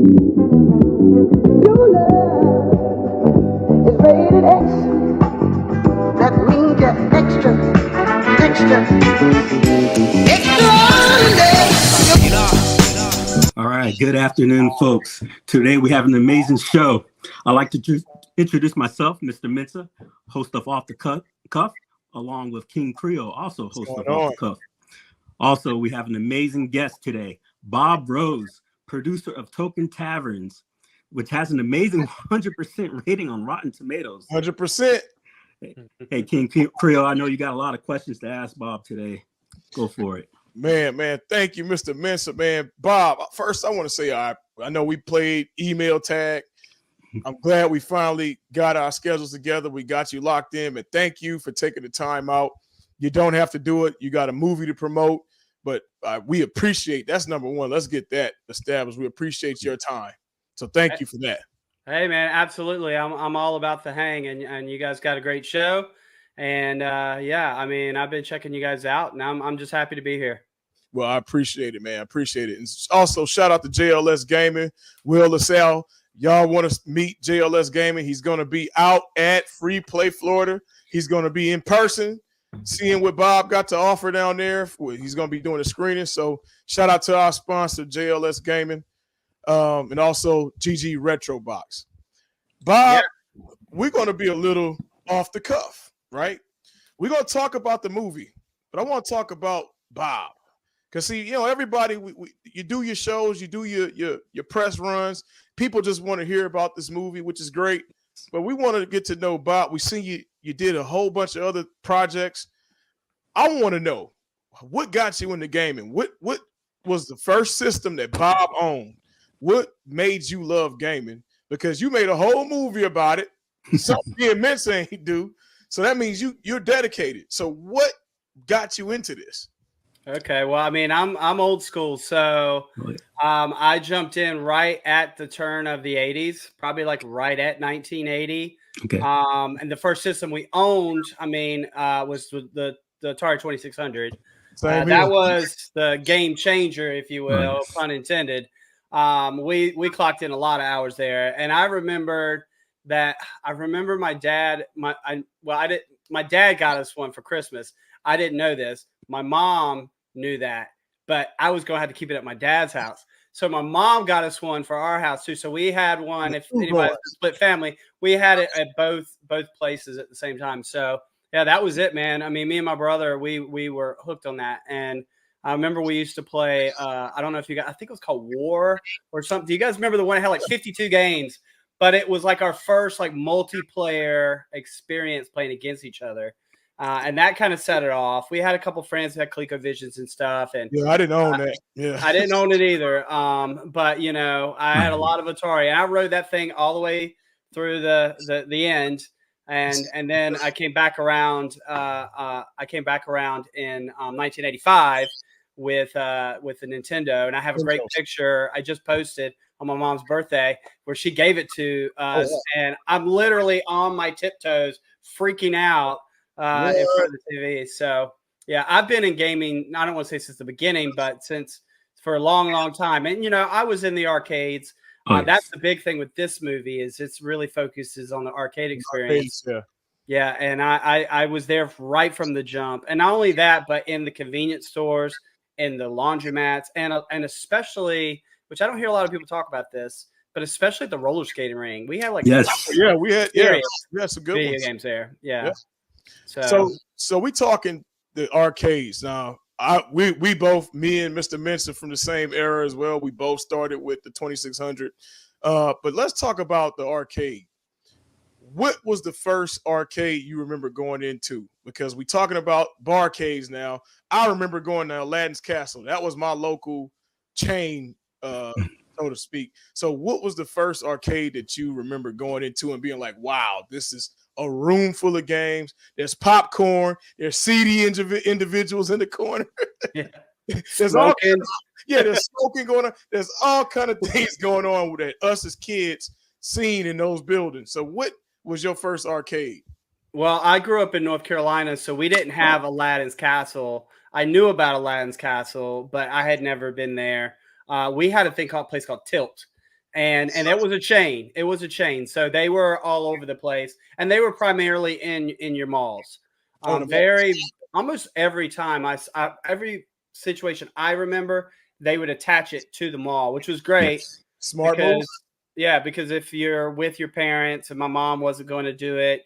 Your love is rated X. That means you're extra, extraordinary. All right. Good afternoon, folks. Today we have an amazing show. I'd like to introduce myself, Mr. Mensa, host of Off the Cuff, along with King Creole, also host of Off the Cuff. Also, we have an amazing guest today, Bob Rose, producer of Token Taverns, which has an amazing 100% rating on Rotten Tomatoes. 100%. Hey, King Creole, I know you got a lot of questions to ask Bob today. Go for it. Man, thank you, Mr. Mensa, man. Bob, first I want to say I know we played email tag. I'm glad we finally got our schedules together. We got you locked in, and thank you for taking the time out. You don't have to do it. You got a movie to promote, but we appreciate that's number one. Let's get that established. We appreciate your time. So thank you for that. Hey, man, absolutely. I'm all about the hang, and you guys got a great show. And yeah, I mean, I've been checking you guys out, and I'm just happy to be here. Well, I appreciate it, man. I appreciate it. And also, shout out to JLS Gaming, Will LaSalle. Y'all want to meet JLS Gaming? He's going to be out at Free Play, Florida. He's going to be in person, seeing what Bob got to offer down there. He's going to be doing a screening. So shout out to our sponsor, JLS Gaming, and also GG Retro Box. Bob, We're going to be a little off the cuff, right? We're going to talk about the movie, but I want to talk about Bob. Because, see, you know, everybody, you do your shows, you do your press runs. People just want to hear about this movie, which is great. But we want to get to know Bob. We see you did a whole bunch of other projects. I want to know, what got you into gaming? What was the first system that Bob owned? What made you love gaming? Because you made a whole movie about it. Something me and Mensa ain't do. So that means you're dedicated. So what got you into this? Okay, well, I mean, I'm old school, so I jumped in right at the turn of the 80s, probably like right at 1980. Okay. And the first system we owned, I mean, was the Atari 2600. That was the game changer, if you will, pun intended. We clocked in a lot of hours there, and I remember my dad. My dad got us one for Christmas. I didn't know this. My mom knew that, but I was going to have to keep it at my dad's house. So my mom got us one for our house too. So we had one. If anybody's a split family, we had it at both places at the same time. So yeah, that was it, man. I mean, me and my brother, we were hooked on that. And I remember we used to play. I don't know if you guys. I think it was called War or something. Do you guys remember the one that had like 52 games? But it was like our first like multiplayer experience playing against each other. And that kind of set it off. We had a couple friends who had ColecoVisions and stuff. And yeah, I didn't own that. Yeah, I didn't own it either. But you know, I had a lot of Atari, and I rode that thing all the way through the end. And then I came back around. I came back around in 1985 with the Nintendo, and I have a great picture I just posted on my mom's birthday where she gave it to us, and I'm literally on my tiptoes, freaking out. In front of the TV. So yeah, I've been in gaming, I don't want to say since the beginning, but for a long time. And, you know, I was in the arcades. That's the big thing with this movie is it's really focuses on the arcade experience. Yeah. And I was there right from the jump. And not only that, but in the convenience stores and the laundromats and especially, which I don't hear a lot of people talk about this, but especially the roller skating ring. We had like we had some good video games there. Yeah. So we talking the arcades now. We both, me and Mr. Mensa from the same era as well. We both started with the 2600. But let's talk about the arcade. What was the first arcade you remember going into? Because we talking about barcades now. I remember going to Aladdin's Castle. That was my local chain, so to speak. So what was the first arcade that you remember going into and being like, wow, this is a room full of games. There's popcorn. There's seedy individuals in the corner. Yeah. There's all there's smoking going on. There's all kind of things going on with us as kids seeing in those buildings. So what was your first arcade? Well, I grew up in North Carolina, so we didn't have Aladdin's Castle. I knew about Aladdin's Castle, but I had never been there. We had a place called Tilt. And it was a chain. It was a chain. So they were all over the place, and they were primarily in your malls. Almost every time every situation I remember, they would attach it to the mall, which was great. Yes. Smart move. Yeah, because if you're with your parents and my mom wasn't going to do it,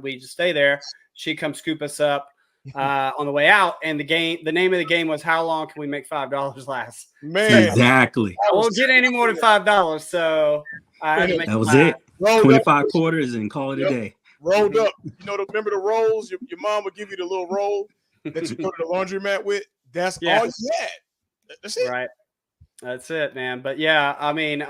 we just stay there. She'd come scoop us up on the way out. And the name of the game was how long can we make $5 last? Man, exactly. I won't get any more than $5. So I had to make that was it. Rolled 25 up. quarters and call it a day. Rolled up. You know, remember the rolls? Your mom would give you the little roll that you go to the laundromat with. That's all you had. That's it. Right. That's it, man. But yeah, I mean,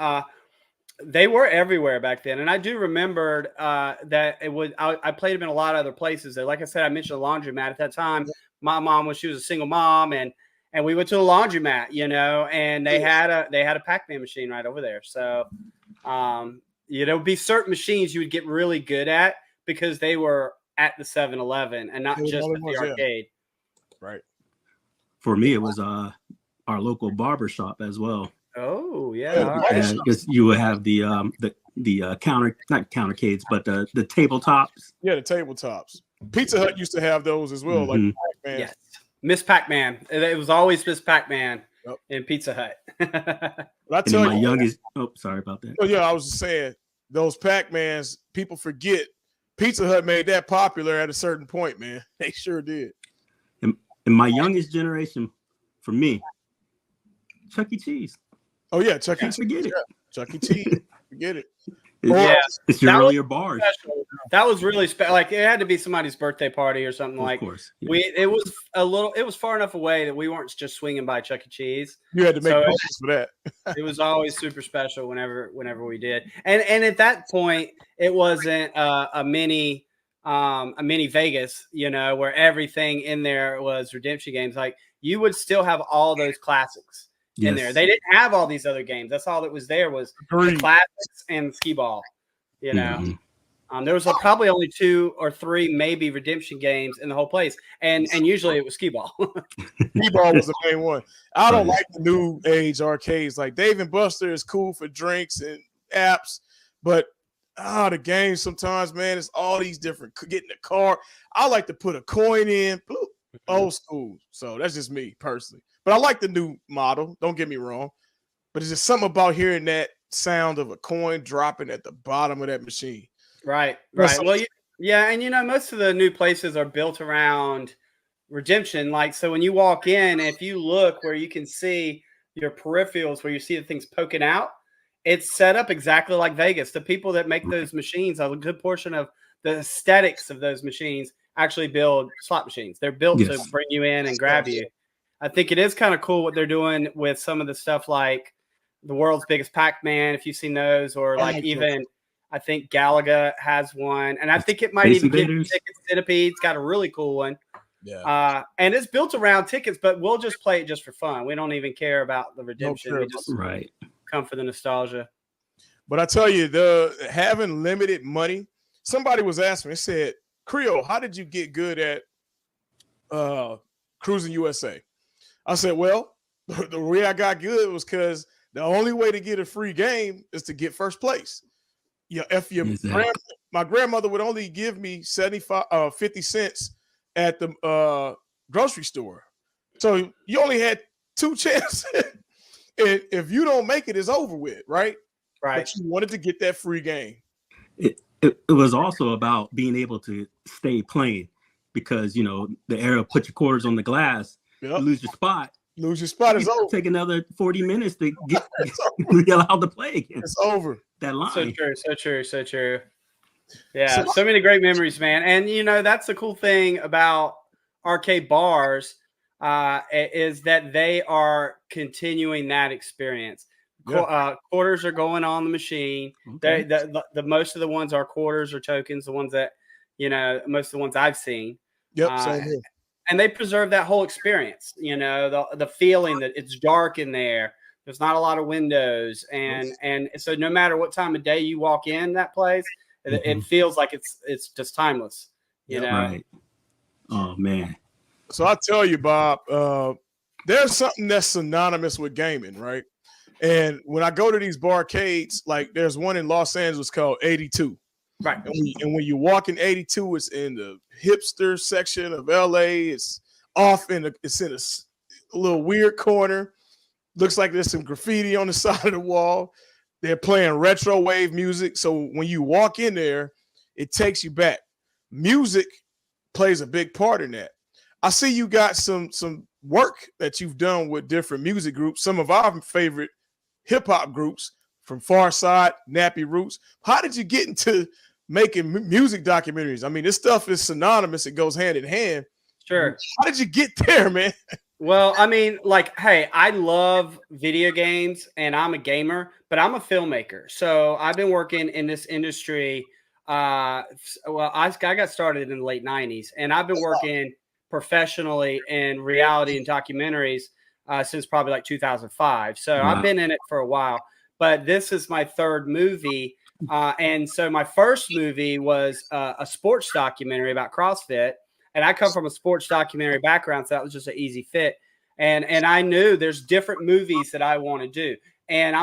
they were everywhere back then. And I do remember that I played them in a lot of other places. Like I said, I mentioned the laundromat at that time. My mom she was a single mom, and we went to a laundromat, you know, and they had a Pac-Man machine right over there. So there would be certain machines you would get really good at because they were at the 7-Eleven and not just at the arcade. Right. For me, it was our local barber shop as well. Oh yeah, because you would have the counter, not countercades, but the tabletops. Yeah, the tabletops. Pizza Hut used to have those as well, like Pac-Man. Yes, Miss Pac-Man. It was always Miss Pac-Man in Pizza Hut. I tell you, my youngest. Oh, sorry about that. Oh yeah, I was just saying those Pac-Mans. People forget Pizza Hut made that popular at a certain point, man. They sure did. And my youngest generation, for me, Chuck E. Cheese. Oh yeah, Chuck E. Cheese. Forget it. Chuck E. Cheese. Forget it. It's your earlier bars. That was really special. Like it had to be somebody's birthday party or something. Like, of course, it was far enough away that we weren't just swinging by Chuck E. Cheese. You had to make plans for that. It was always super special whenever we did. And at that point, it wasn't a mini Vegas, you know, where everything in there was redemption games. Like you would still have all those classics in there. They didn't have all these other games. That's all that was there was the classics and skee ball. You know, there was probably only 2 or 3 maybe redemption games in the whole place, and usually it was skee ball. Skee ball was the main one. I don't like the new age arcades. Like Dave & Buster is cool for drinks and apps, but the games sometimes, man, it's all these different. Getting the car. I like to put a coin in. Old school. So that's just me personally. But I like the new model. Don't get me wrong. But it's just something about hearing that sound of a coin dropping at the bottom of that machine. Right. Well, yeah, and you know, most of the new places are built around redemption. Like, so when you walk in, if you look where you can see your peripherals, where you see the things poking out, it's set up exactly like Vegas. The people that make those machines, a good portion of the aesthetics of those machines actually build slot machines. They're built to bring you in and grab you. I think it is kind of cool what they're doing with some of the stuff like the world's biggest Pac-Man, if you've seen those, or like I think Galaga has one, and I think it might even get Tickets. Centipede's got a really cool one. Yeah. And it's built around tickets, but we'll just play it just for fun. We don't even care about the redemption. We just come for the nostalgia. But I tell you, having limited money, somebody was asking me, they said, Creole, how did you get good at Cruising USA? I said, well, the way I got good was because the only way to get a free game is to get first place. Yeah, my grandmother would only give me 50 cents at the grocery store. So you only had 2 chances. And if you don't make it, it's over with, right? Right. But you wanted to get that free game. It was also about being able to stay playing because, you know, the era of put your quarters on the glass, you lose your spot. Lose your spot is over. Take another 40 minutes to get allowed to play again. It's over. That line. So true. Yeah, so many great memories, man. And, you know, that's the cool thing about arcade bars is that they are continuing that experience. Quarters are going on the machine. Okay. The most of the ones are quarters or tokens, the ones that, you know, most of the ones I've seen. Yep, same here. And they preserve that whole experience, you know, the feeling that it's dark in there. There's not a lot of windows. And so no matter what time of day you walk in that place, it feels like it's just timeless, you know? Right. Oh, man. So I tell you, Bob, there's something that's synonymous with gaming, right? And when I go to these barcades, like there's one in Los Angeles called 82. Right. And when you walk in 82, it's in the hipster section of LA. It's off it's in a little weird corner. Looks like there's some graffiti on the side of the wall. They're playing retro wave music. So when you walk in there, it takes you back. Music plays a big part in that. I see you got some work that you've done with different music groups, some of our favorite hip hop groups from Far Side, Nappy Roots. How did you get into making music documentaries? I mean, this stuff is synonymous. It goes hand in hand. Sure. How did you get there, man? Well, I mean, like, hey, I love video games and I'm a gamer, but I'm a filmmaker. So I've been working in this industry. I got started in the late 90s, and I've been working professionally in reality and documentaries since probably like 2005. So I've been in it for a while, but this is my third movie. And so my first movie was a sports documentary about CrossFit. And I come from a sports documentary background, so that was just an easy fit. And I knew there's different movies that I want to do. And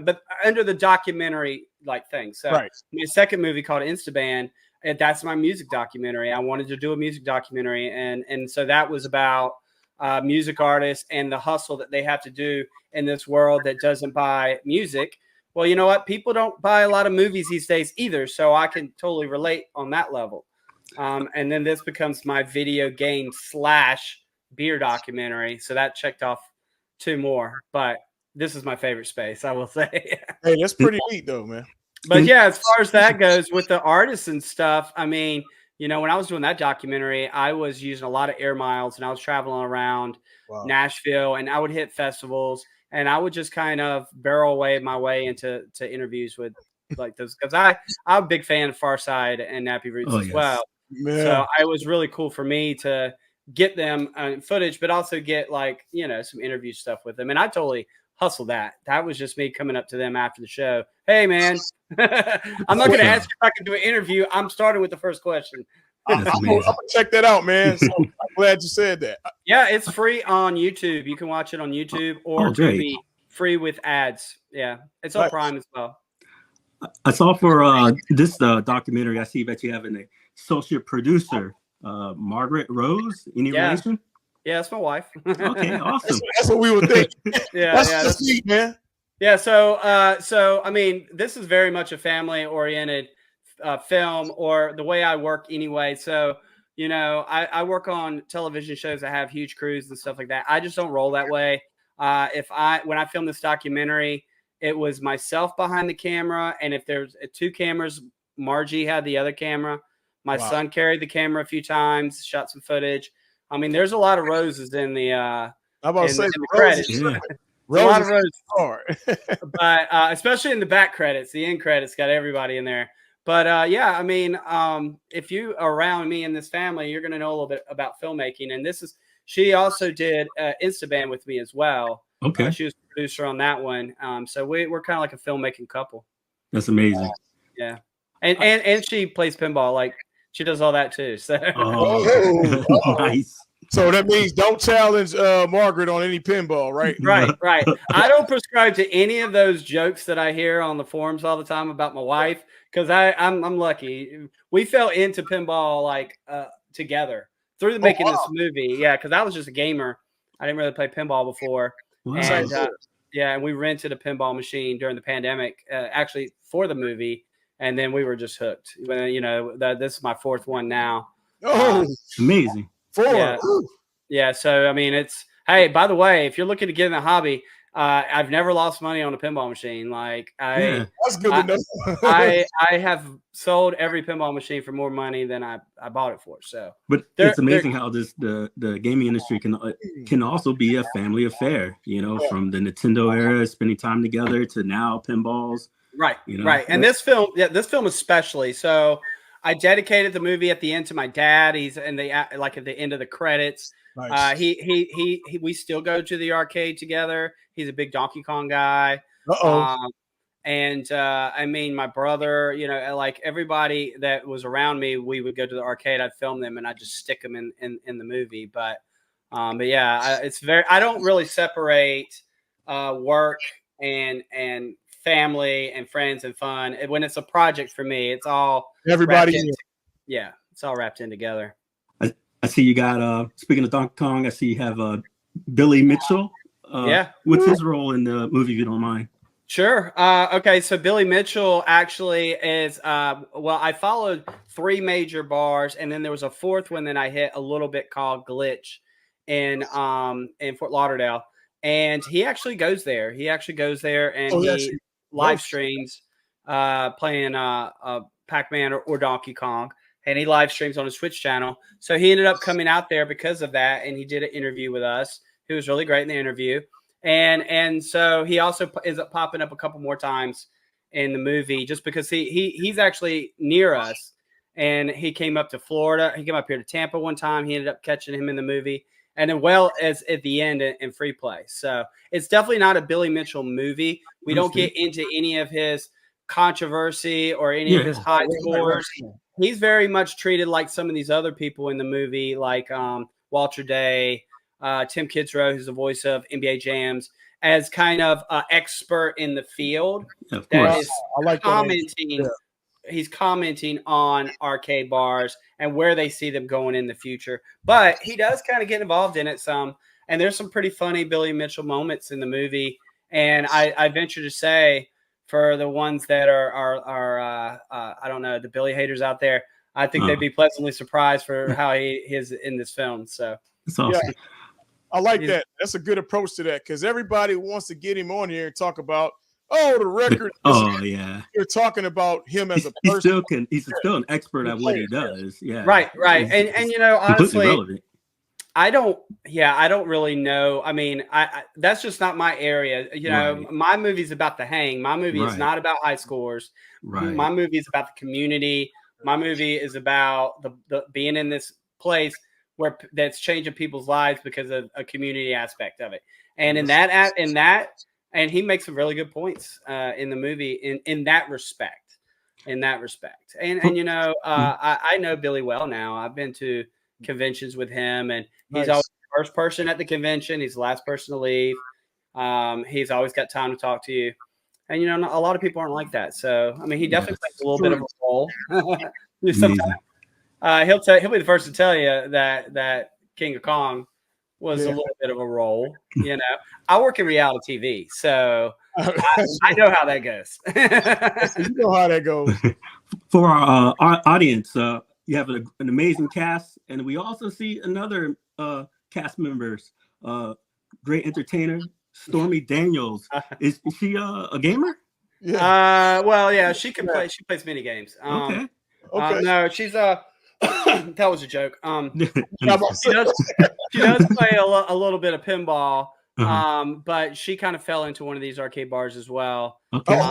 but under the documentary like thing. So my second movie called Instaband, that's my music documentary. I wanted to do a music documentary. And so that was about music artists and the hustle that they have to do in this world that doesn't buy music. Well, you know what? People don't buy a lot of movies these days either. So I can totally relate on that level. And then this becomes my video game / beer documentary. So that checked off 2 more, but this is my favorite space, I will say. Hey, that's pretty neat though, man. But yeah, as far as that goes with the artists and stuff, I mean, you know, when I was doing that documentary, I was using a lot of air miles and I was traveling around Nashville, and I would hit festivals and I would just kind of barrel away my way into interviews with like those, because I'm a big fan of Far Side and Nappy Roots as well. Man. So it was really cool for me to get them footage, but also get like, you know, some interview stuff with them. And I totally hustled that. That was just me coming up to them after the show. Hey, man, I'm not going to ask if I can do an interview. I'm starting with the first question. I'm going to check that out, man. So I'm glad you said that. Yeah, it's free on YouTube. You can watch it on YouTube or be free with ads. Yeah, it's on Prime as well. I saw for this documentary, I see that you have an associate producer, Margaret Rose. Any relation? Yeah, that's my wife. Okay, awesome. That's what we would think. That's sweet, man. Yeah, so I mean, this is very much a family-oriented film, or the way I work anyway. So, you know, I work on television shows that have huge crews and stuff like that. I just don't roll that way. When I filmed this documentary, it was myself behind the camera, and if there's 2 cameras, Margie had the other camera. My son carried the camera a few times, shot some footage. I mean, there's a lot of roses in the the credits. Yeah. A lot of roses. But especially in the back credits, the end credits got everybody in there. But yeah, I mean, if you are around me in this family, you're going to know a little bit about filmmaking. And she also did Instaband with me as well. Okay. She was the producer on that one. So we're kind of like a filmmaking couple. That's amazing. Yeah. And she plays pinball. Like, she does all that too. So nice. So that means don't challenge Margaret on any pinball, right? Right. I don't prescribe to any of those jokes that I hear on the forums all the time about my wife, because I'm lucky. We fell into pinball like together through making this movie. Yeah, because I was just a gamer. I didn't really play pinball before. Wow. And and we rented a pinball machine during the pandemic, actually for the movie. And then we were just hooked. You know, this is my 4th one now. Oh, amazing. 4. Yeah. So, I mean, hey, by the way, if you're looking to get in the hobby, I've never lost money on a pinball machine. Like that's good to know. I have sold every pinball machine for more money than I bought it for. So, but it's amazing how the gaming industry can also be a family affair. You know, from the Nintendo era, spending time together, to now pinballs. Right. You know? Right. And this film especially. So I dedicated the movie at the end to my dad. He's at the end of the credits. Nice. We still go to the arcade together. He's a big Donkey Kong guy. I mean, my brother, you know, like everybody that was around me, we would go to the arcade. I'd film them and I'd just stick them in the movie. But yeah, I don't really separate work and family and friends and fun. And when it's a project for me, it's all everybody. It's all wrapped in together. I see you got speaking of Donkey Kong, I see you have Billy Mitchell. What's his role in the movie, if you don't mind? Sure. Okay, so Billy Mitchell actually is I followed 3 major bars, and then there was a 4th one that I hit a little bit called Glitch in Fort Lauderdale. And he actually goes there. And he live streams playing Pac-Man or Donkey Kong, and he live streams on his Twitch channel. So he ended up coming out there because of that, and he did an interview with us. He was really great in the interview. And so he also ends up popping up a couple more times in the movie just because he's actually near us, and he came up to Florida. He came up here to Tampa one time. He ended up catching him in the movie, and then well as at the end in Free Play. So it's definitely not a Billy Mitchell movie. We don't get into any of his controversy or any of his high scores. He's very much treated like some of these other people in the movie, like Walter Day, Tim Kidsrow, who's the voice of NBA Jams, as kind of expert in the field. That is commenting. He's commenting on arcade bars and where they see them going in the future. But he does kind of get involved in it some. And there's some pretty funny Billy Mitchell moments in the movie. And I venture to say, for the ones that are I don't know, the Billy haters out there, I think they'd be pleasantly surprised for how he is in this film. So it's awesome. Yeah. I like that. That's a good approach to that, because everybody wants to get him on here and talk about, the record. You're talking about him as a person. He's still an expert at what he does. Yeah. Right. And you know, honestly, I don't really know. I mean, I that's just not my area. You know, my movie's about the hang. My movie is not about high scores. My movie is about the community. My movie is about the being in this place where that's changing people's lives because of a community aspect of it. And in that, and he makes some really good points in the movie in that respect. And you know, I know Billy well now. I've been to conventions with him, and he's always the first person at the convention. He's the last person to leave. He's always got time to talk to you. And, you know, a lot of people aren't like that. So, I mean, he definitely plays a little bit of a role. Sometimes he'll be the first to tell you that King of Kong was a little bit of a role. You know, I work in reality TV, so I know how that goes. You know how that goes. For our audience, you have an amazing cast, and we also see another cast members. Great entertainer, Stormy Daniels. Is she a gamer? Yeah. Well, yeah, she can play. She plays mini games. Okay. No, she's that was a joke. She does play a little bit of pinball. But she kind of fell into one of these arcade bars as well. Okay.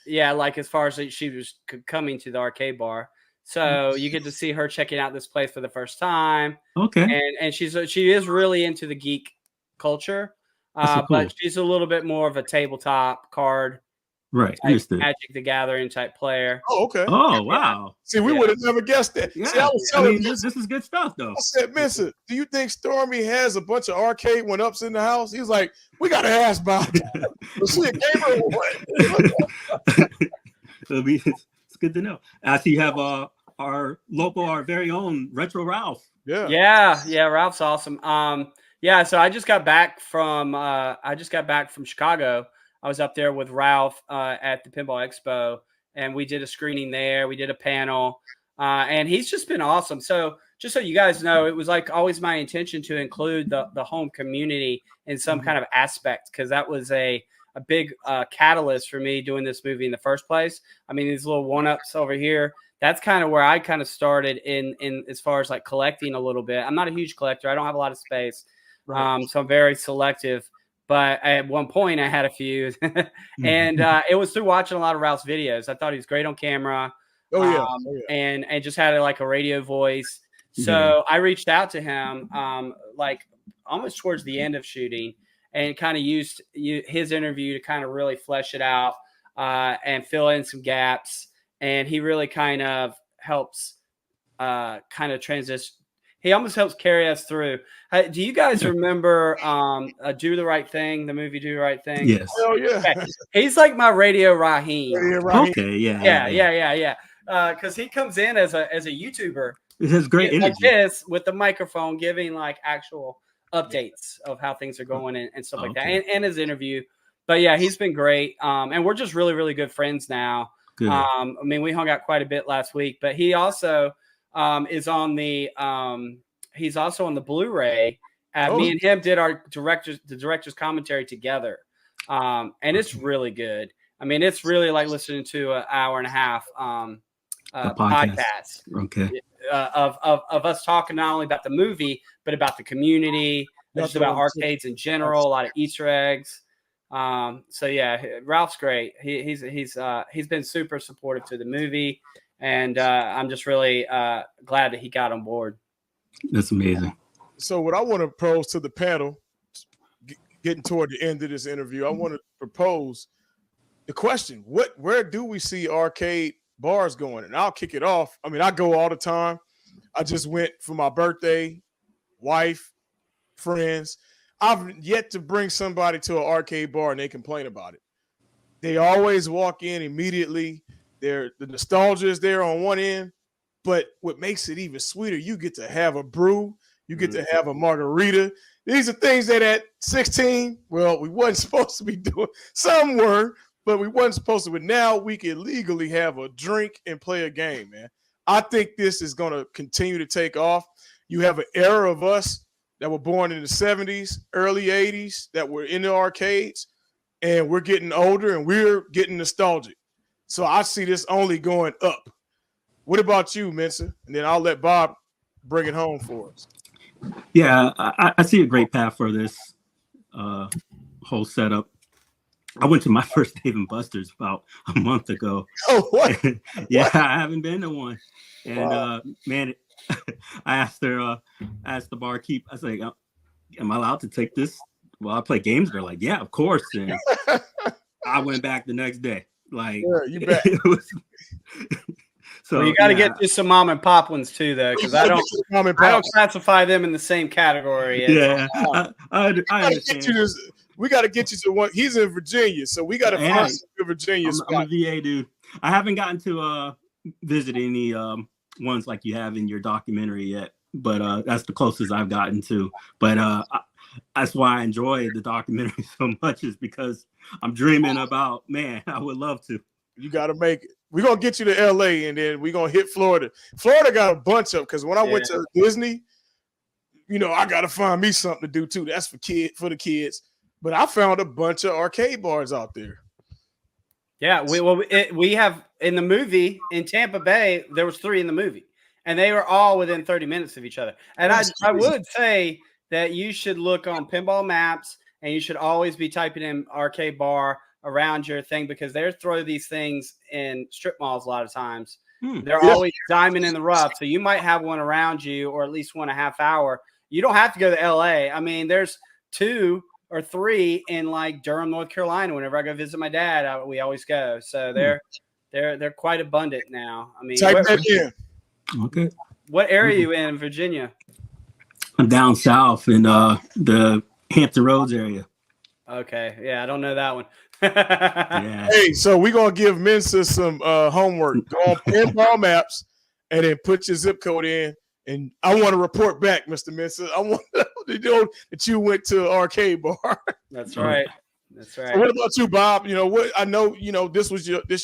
Yeah, like as far as she was coming to the arcade bar. So you get to see her checking out this place for the first time. Okay. And she is really into the geek culture. Cool. But she's a little bit more of a tabletop card. Right. Understood. Magic the Gathering type player. Oh, okay. Oh, wow. See, we would have never guessed that. Yeah. See, I was telling this is good stuff, though. I said, Vincent, do you think Stormy has a bunch of arcade one-ups in the house? He's like, we got to ask about it. Was she a gamer or what? It's good to know. I see you have our very own Retro Ralph. Yeah. Ralph's awesome. So I just got back from Chicago. I was up there with Ralph at the Pinball Expo, and we did a screening there. We did a panel, and he's just been awesome. So just so you guys know, it was like always my intention to include the home community in some kind of aspect, because that was a big catalyst for me doing this movie in the first place. I mean, these little one-ups over here, that's kind of where I kind of started in as far as like collecting a little bit. I'm not a huge collector. I don't have a lot of space. So I'm very selective. But at one point I had a few, and it was through watching a lot of Ralph's videos. I thought he was great on camera. And just had like a radio voice. So I reached out to him like almost towards the end of shooting, and kind of used his interview to kind of really flesh it out and fill in some gaps. And he really kind of helps kind of transition. he almost helps carry us through. Do you guys remember Do the Right Thing, the movie Do the Right Thing? Yes. Oh yeah. Okay. He's like my Radio Raheem. Okay, yeah. Because he comes in as a YouTuber. It has great energy. Like this with the microphone, giving like actual updates of how things are going and stuff like that, and his interview. But yeah, he's been great. And we're just really, really good friends now. Good. I mean, we hung out quite a bit last week, but he also is on the he's also on the Blu-ray. Me and him did the director's commentary together. And it's really good. I mean, it's really like listening to an hour and a half podcast. Okay. Of us talking not only about the movie, but about the community, just about arcades in general, a lot of Easter eggs. So yeah, Ralph's great. He's been super supportive to the movie, and I'm just really glad that he got on board. That's amazing. So what I want to propose to the panel, getting toward the end of this interview, I want to propose the question: where do we see arcade bars going? And I'll kick it off. I mean, I go all the time. I just went for my birthday, wife, friends. I've yet to bring somebody to an arcade bar and they complain about it. They always walk in immediately. The nostalgia is there on one end, but what makes it even sweeter, you get to have a brew, you get to have a margarita. These are things that at 16, well, we wasn't supposed to be doing. Some were, but we wasn't supposed to. But now we can legally have a drink and play a game, man. I think this is going to continue to take off. You have an era of us that were born in the 70s, early 80s, that were in the arcades, and we're getting older and we're getting nostalgic. So I see this only going up. What about you, Mensa? And then I'll let Bob bring it home for us. Yeah, I see a great path for this whole setup. I went to my first Dave & Buster's about a month ago. Oh, what? Yeah, I haven't been to one. And man, I asked the barkeep, I was like, am I allowed to take this while I play games? They're like, yeah, of course. And I went back the next day. Like, yeah, you bet. So you got to get to some mom and pop ones too, though, because I don't classify them in the same category. Yeah, I understand. We got to get you to one. He's in Virginia, so we got to find some good Virginia spots. I'm a VA dude. I haven't gotten to visit any ones like you have in your documentary yet, but that's the closest I've gotten to. But that's why I enjoy the documentary so much, is because I'm dreaming about, man, I would love to. You got to make it. We're going to get you to LA, and then we're going to hit Florida. Florida got a bunch of, because when I went to Disney, you know, I got to find me something to do too. That's for the kids. But I found a bunch of arcade bars out there. Yeah, we have in the movie in Tampa Bay, there was 3 in the movie, and they were all within 30 minutes of each other. And I would say that you should look on pinball maps, and you should always be typing in arcade bar around your thing, because they throw these things in strip malls a lot of times. They're always diamond in the rough. So you might have one around you, or at least 1.5 hour. You don't have to go to LA. I mean, there's 2 or 3 in like Durham, North Carolina. Whenever I go visit my dad, we always go. So they're quite abundant now. I mean, type that in. Okay. What area are you in Virginia? I'm down south in the Hampton Roads area. Okay. Yeah, I don't know that one. Yeah. Hey, so we're going to give Mensa some homework. Go on pinball maps and then put your zip code in. And I want to report back, Mr. Mensa. I want to know that you went to an arcade bar. That's right. That's right. So what about you, Bob? You know what? I know, you know, this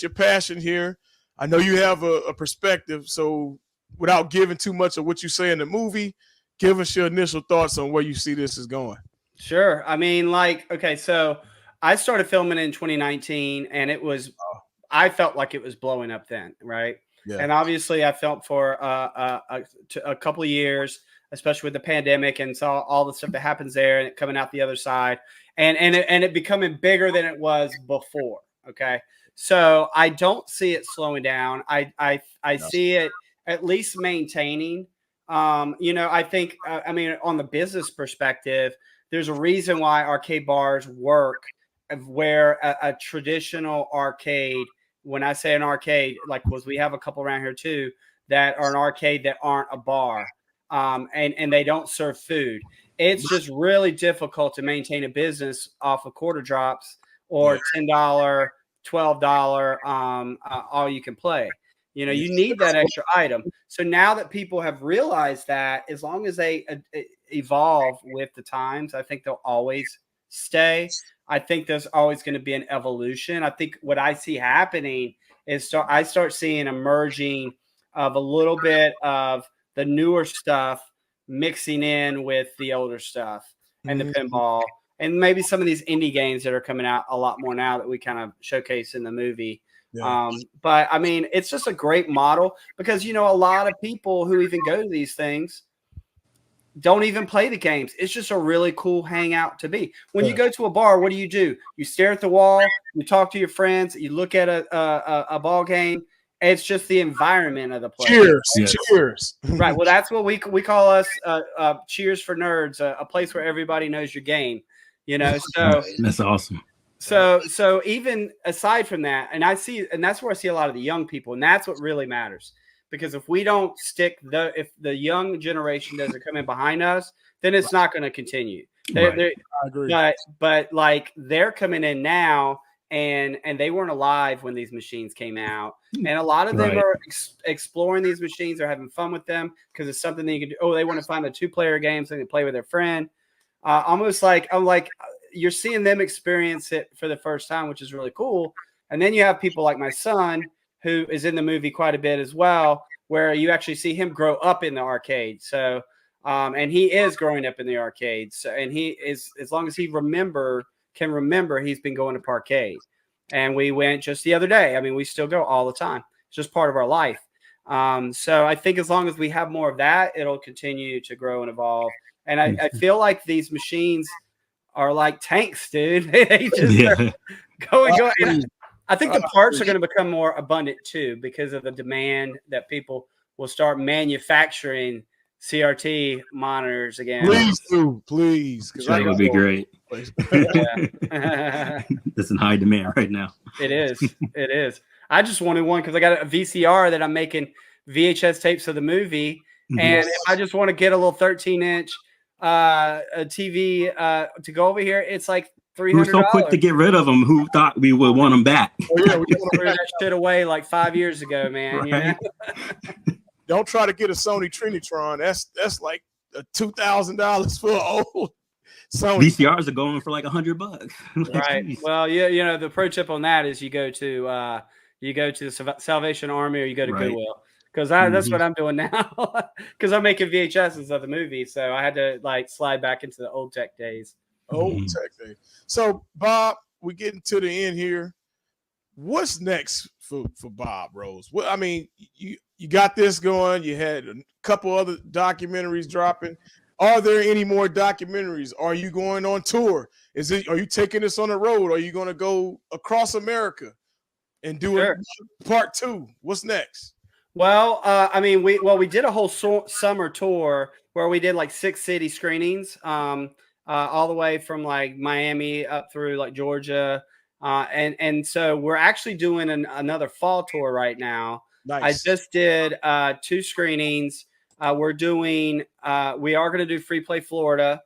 your passion here. I know you have a perspective. So without giving too much of what you say in the movie, give us your initial thoughts on where you see this is going. Sure. I mean, okay, so I started filming in 2019, and I felt like it was blowing up then, right? Yeah. And obviously I filmed for a couple of years, especially with the pandemic, and saw all the stuff that happens there and it coming out the other side, and it becoming bigger than it was before. Okay. So I don't see it slowing down. I see it at least maintaining. You know, I think, I mean, on the business perspective, there's a reason why arcade bars work, where a traditional arcade, when I say an arcade, like we have a couple around here too, that are an arcade that aren't a bar. and they don't serve food. It's just really difficult to maintain a business off of quarter drops or $10, $12 all you can play. You know, you need that extra item. So now that people have realized that, as long as they evolve with the times, I think they'll always stay. I think there's always going to be an evolution. I think what I see happening is I start seeing emerging of a little bit of the newer stuff mixing in with the older stuff and the pinball and maybe some of these indie games that are coming out a lot more now that we kind of showcase in the movie. Yeah. But I mean, it's just a great model because, you know, a lot of people who even go to these things don't even play the games. It's just a really cool hangout to be. When you go to a bar, what do? You stare at the wall, you talk to your friends, you look at a ball game. It's just the environment of the place. Cheers. Yes. Cheers. Right. Well, that's what we call us Cheers for Nerds, a place where everybody knows your game, you know. So that's awesome. So even aside from that, and that's where I see a lot of the young people, and that's what really matters. Because if we don't if the young generation doesn't come in behind us, then it's not going to continue. I agree. But like they're coming in now, and they weren't alive when these machines came out, and a lot of them are exploring these machines, are having fun with them because it's something that you can do. Oh, they want to find a 2-player game so they can play with their friend. Almost like you're seeing them experience it for the first time, which is really cool. And then you have people like my son, who is in the movie quite a bit as well, where you actually see him grow up in the arcade. So, and he is growing up in the arcade. So, and he is, as long as he can remember, he's been going to parkade. And we went just the other day. I mean, we still go all the time. It's just part of our life. So I think as long as we have more of that, it'll continue to grow and evolve. And I feel like these machines are like tanks, dude. They just go. I think the parts are going to become more abundant too because of the demand that people will start manufacturing CRT monitors again. Please do, please. That would be great. That's in high demand right now. It is. I just wanted one because I got a VCR that I'm making VHS tapes of the movie, and if I just want to get a little 13-inch a TV to go over here, it's like $300. We were so quick to get rid of them. Who thought we would want them back? We threw that shit away like 5 years ago, man. Right? You know? Don't try to get a Sony Trinitron. That's like $2,000 for an old Sony. VCRs are going for like $100. Right. Geez. Well, you know, the pro tip on that is you go to the Salvation Army or you go to Goodwill. Because that's what I'm doing now. Because I'm making VHSs of the movie, so I had to like slide back into the old tech days. Tech days. So, Bob, we're getting to the end here. What's next for Bob Rose? Well, I mean, you got this going. You had a couple other documentaries dropping. Are there any more documentaries? Are you going on tour? Are you taking this on the road? Are you going to go across America and do a part 2? What's next? Well, I mean, we did a whole summer tour where we did like 6 city screenings, all the way from like Miami up through like Georgia, and so we're actually doing another fall tour right now. Nice. I just did 2 screenings. We are going to do Free Play Florida.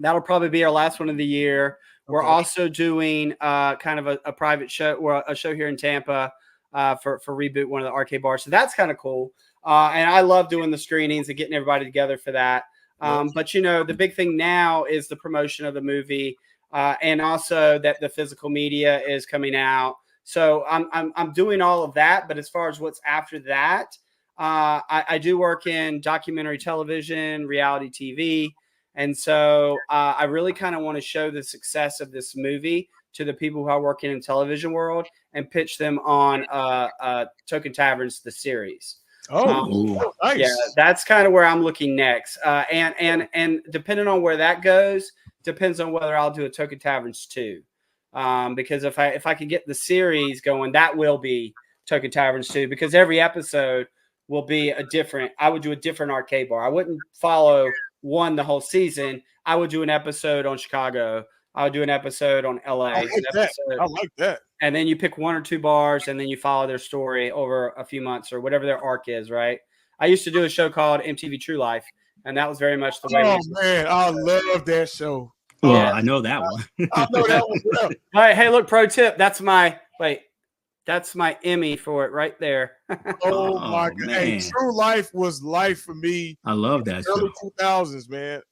That'll probably be our last one of the year. Okay. We're also doing kind of a private show, or a show here in Tampa. For Reboot, one of the arcade bars. So that's kind of cool. And I love doing the screenings and getting everybody together for that. But, you know, the big thing now is the promotion of the movie and also that the physical media is coming out. So I'm doing all of that. But as far as what's after that, I do work in documentary television, reality TV. And so I really kind of want to show the success of this movie to the people who are working in television world and pitch them on Token Taverns, the series. Nice. Yeah, that's kind of where I'm looking next. And depending on where that goes, depends on whether I'll do a Token Taverns 2. Because if I can get the series going, that will be Token Taverns 2, because every episode will be I would do a different arcade bar. I wouldn't follow one the whole season. I would do an episode on Chicago. I would do an episode on LA. I like that. And then you pick 1 or 2 bars, and then you follow their story over a few months or whatever their arc is, right? I used to do a show called MTV True Life, and that was very much the way. Oh man, I love that show. Well, Yeah. I know that one. I know that one well. All right, hey, look, pro tip. That's my Emmy for it right there. Oh my God. Hey, True Life was life for me. I love that early show. 2000s, man.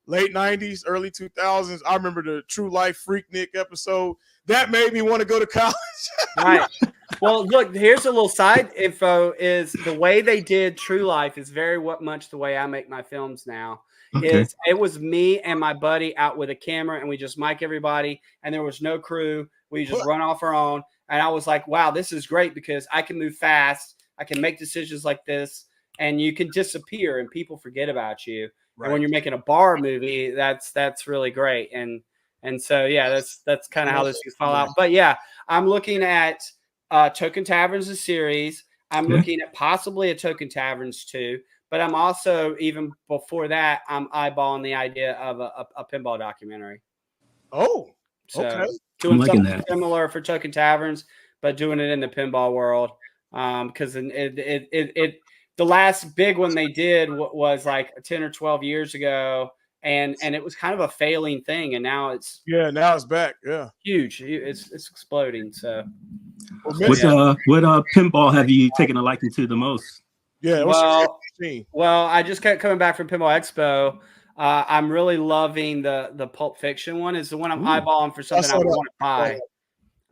Late 90s, early 2000s. I remember the True Life Freaknik episode. That made me want to go to college. Right. Well, look, here's a little side info is the way they did True Life is very much the way I make my films now. Okay. It was me and my buddy out with a camera, and we just mic everybody, and there was no crew. We just run off our own. And I was like, wow, this is great because I can move fast. I can make decisions like this, and you can disappear and people forget about you. Right. And when you're making a bar movie, that's really great. And so, yeah, that's kind of how this things fall out. But yeah, I'm looking at Token Taverns, a series. I'm looking at possibly a Token Taverns 2. But I'm also, even before that, I'm eyeballing the idea of a pinball documentary. Oh, so okay. Doing something similar for Token Taverns, but doing it in the pinball world. Because the last big one they did was like 10 or 12 years ago. And it was kind of a failing thing. And now it's back. Yeah. Huge. It's exploding. So what pinball have you taken a liking to the most? Yeah. Well, I just kept coming back from Pinball Expo. I'm really loving the Pulp Fiction one. Is the one I'm eyeballing for something I want to buy.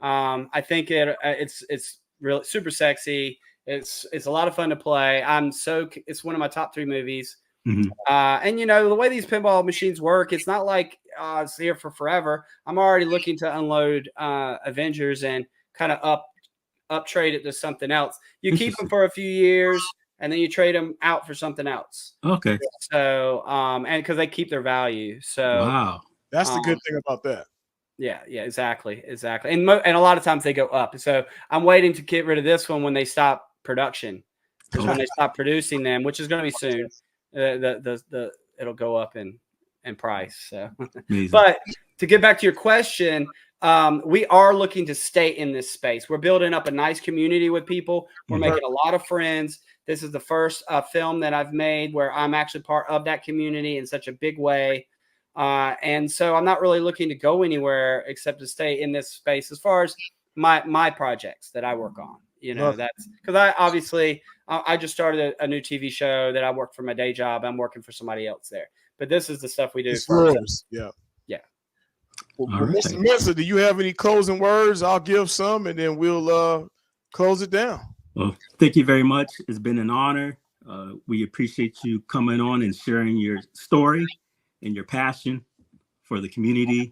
I think it's really super sexy. It's a lot of fun to play. It's one of my top 3 movies. Mm-hmm. And the way these pinball machines work, it's not like it's here for forever. I'm already looking to unload Avengers and kind of up trade it to something else. You keep them for a few years, and then you trade them out for something else. Okay. So, and because they keep their value. So, wow, that's the good thing about that. Yeah, exactly. And a lot of times they go up. So I'm waiting to get rid of this one when they stop production. Because when they stop producing them, which is going to be soon, it'll go up in price. So, but to get back to your question, we are looking to stay in this space. We're building up a nice community with people. We're making a lot of friends. This is the first film that I've made where I'm actually part of that community in such a big way. And so I'm not really looking to go anywhere except to stay in this space as far as my projects that I work on. That's because I just started a new TV show that I work for my day job. I'm working for somebody else there. But this is the stuff we do. Yeah. Well, Mr. Mensa, do you have any closing words? I'll give some, and then we'll close it down. Well, thank you very much. It's been an honor. We appreciate you coming on and sharing your story and your passion for the community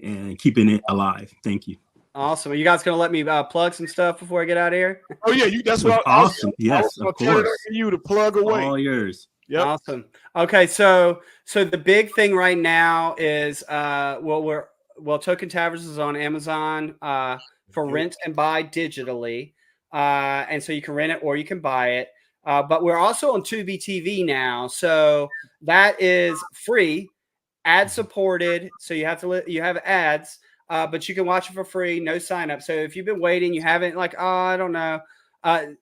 and keeping it alive. Thank you. Awesome. Are you guys going to let me plug some stuff before I get out of here? Oh, yeah. That's what awesome. Yes, of course. You to plug away. All yours. Yep. Awesome. Okay. So the big thing right now is, Token Taverns is on Amazon for rent and buy digitally. And so you can rent it or you can buy it. But we're also on Tubi TV now. So that is free, ad supported. So you have ads, but you can watch it for free, no sign up. So if you've been waiting, you haven't I don't know,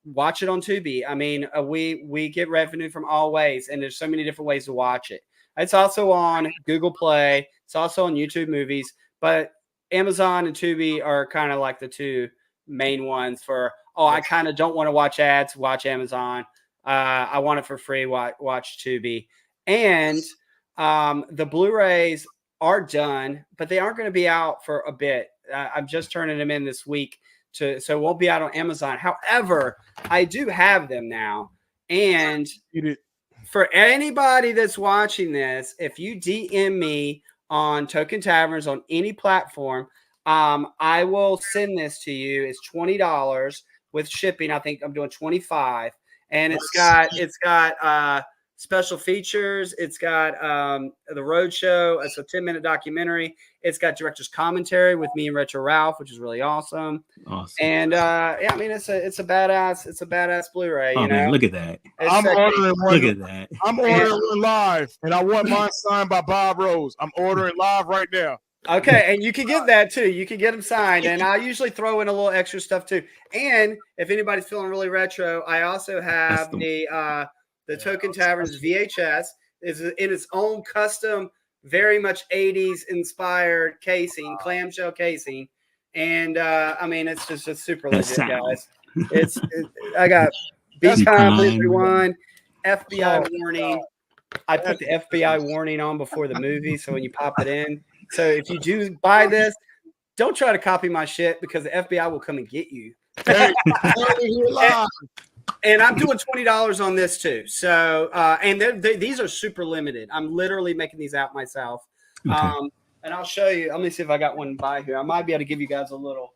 watch it on Tubi. I mean, we get revenue from all ways, and there's so many different ways to watch it. It's also on Google Play. It's also on YouTube Movies, but Amazon and Tubi are kind of like the 2 main ones for, I kind of don't want to watch ads, watch Amazon. I want it for free, watch Tubi. And the Blu-rays are done, but they aren't going to be out for a bit. I'm just turning them in this week, so it won't be out on Amazon. However, I do have them now. And for anybody that's watching this, if you DM me on Token Taverns on any platform, I will send this to you. It's $20 with shipping. I think I'm doing $25, and it's got special features. It's got the Roadshow. It's a 10-minute documentary. It's got director's commentary with me and Retro Ralph, which is really awesome. And I mean, it's a badass Blu-ray. Oh man, look at that! I'm ordering one. Look at that! I'm ordering one live, and I want mine signed by Bob Rose. I'm ordering live right now. Okay, and you can get that too. You can get them signed, and I usually throw in a little extra stuff too. And if anybody's feeling really retro, I also have the Token Taverns VHS. Is in its own custom, very much 80s inspired casing, clamshell casing, and I mean it's just super legit, guys. I got Be Kind 331, FBI warning. I put the FBI warning on before the movie, so when you pop it in. So if you do buy this, don't try to copy my shit because the FBI will come and get you. And I'm doing $20 on this too. So and these are super limited. I'm literally making these out myself. Okay. And I'll show you. Let me see if I got one by here. I might be able to give you guys a little.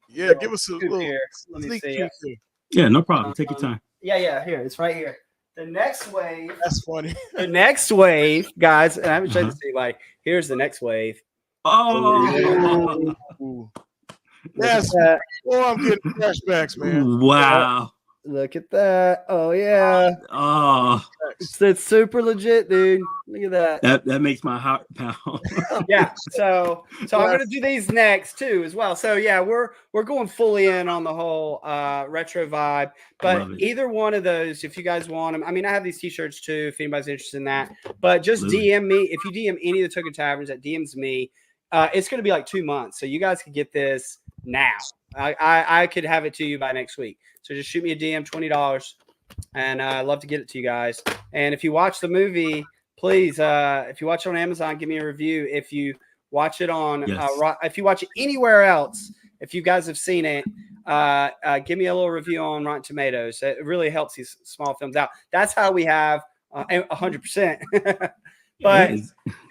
Yeah, give us a little. Here. Let me see. Yeah, no problem. Take your time. Yeah. Here, it's right here. The next wave. That's funny. The next wave, guys, and I haven't shown this to anybody. Here's the next wave. Oh, yes. Oh, I'm getting flashbacks, man. Wow. Look at that. Oh, yeah. Oh, it's super legit, dude. Look at that. That makes my heart pound. Yeah. So I'm gonna do these next too as well. So yeah, we're going fully in on the whole retro vibe. But either one of those, if you guys want them, I mean, I have these t-shirts too, if anybody's interested in that. But just DM me. If you DM any of the Token Taverns that DMs me, it's gonna be like 2 months. So you guys can get this now. I could have it to you by next week. So just shoot me a DM, $20, and I'd love to get it to you guys. And if you watch the movie, please, if you watch it on Amazon, give me a review. If you watch it on, if you watch it anywhere else, if you guys have seen it, give me a little review on Rotten Tomatoes. It really helps these small films out. That's how we have 100%. But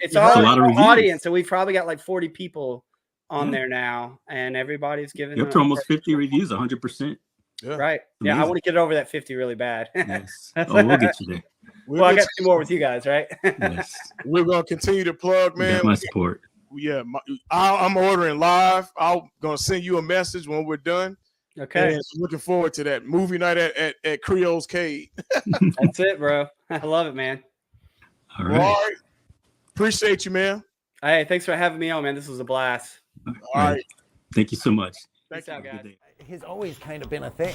it's all a audience, and we've probably got like 40 people on there now, and everybody's giving. You're up to almost 50 reviews, 100%. Yeah. Right. Yeah, I want to get over that 50 really bad. Yes. Oh, we'll get you there. Well, I got 2 more with you guys, right? Yes. We're gonna continue to plug, man. My support. Yeah, I'm ordering live. I'm gonna send you a message when we're done. Okay. And looking forward to that movie night at Creole's Cave. That's it, bro. I love it, man. All right. All right. Appreciate you, man. Hey, thanks for having me on, man. This was a blast. All right. Thank you so much. Thanks out, guys. Has always kind of been a thing.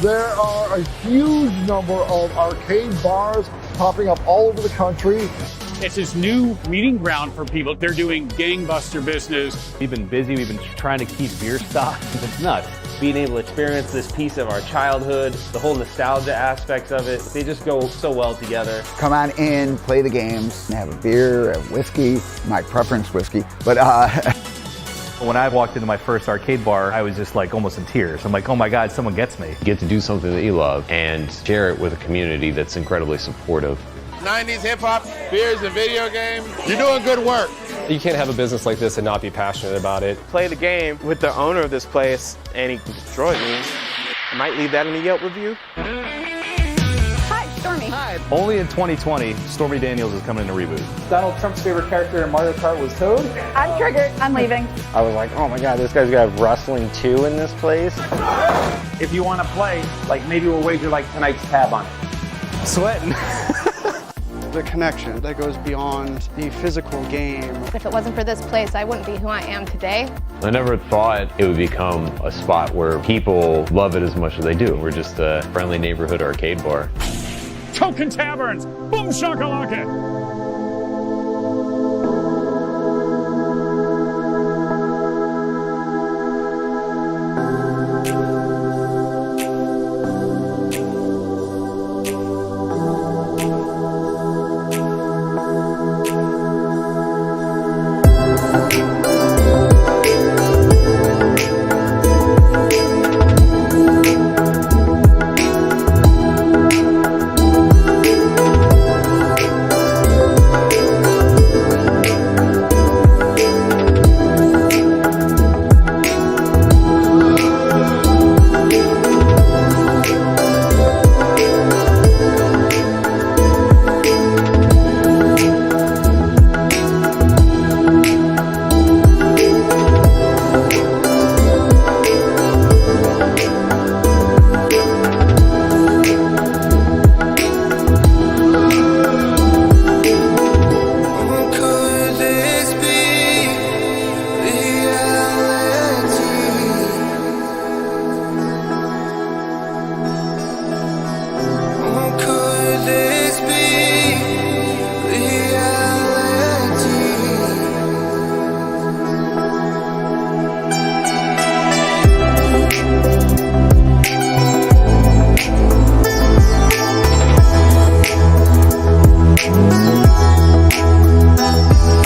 There are a huge number of arcade bars popping up all over the country. It's this new meeting ground for people. They're doing gangbuster business. We've been busy. We've been trying to keep beer stocked. It's nuts. Being able to experience this piece of our childhood, the whole nostalgia aspects of it, they just go so well together. Come on in, play the games, have a beer, a whiskey, my preference whiskey, but When I walked into my first arcade bar, I was just like almost in tears. I'm like, oh my God, someone gets me. You get to do something that you love and share it with a community that's incredibly supportive. 90s hip-hop, beers and video games. You're doing good work. You can't have a business like this and not be passionate about it. Play the game with the owner of this place and he destroyed me. I might leave that in a Yelp review. Stormy. Hi. Only in 2020, Stormy Daniels is coming in a reboot. Donald Trump's favorite character in Mario Kart was Toad. I'm triggered. I'm leaving. I was like, oh my God, this guy's got wrestling too in this place. If you want to play, like maybe we'll wager like tonight's tab on it. Sweating. The connection that goes beyond the physical game. If it wasn't for this place, I wouldn't be who I am today. I never thought it would become a spot where people love it as much as they do. We're just a friendly neighborhood arcade bar. Token Taverns. Boom shakalaka.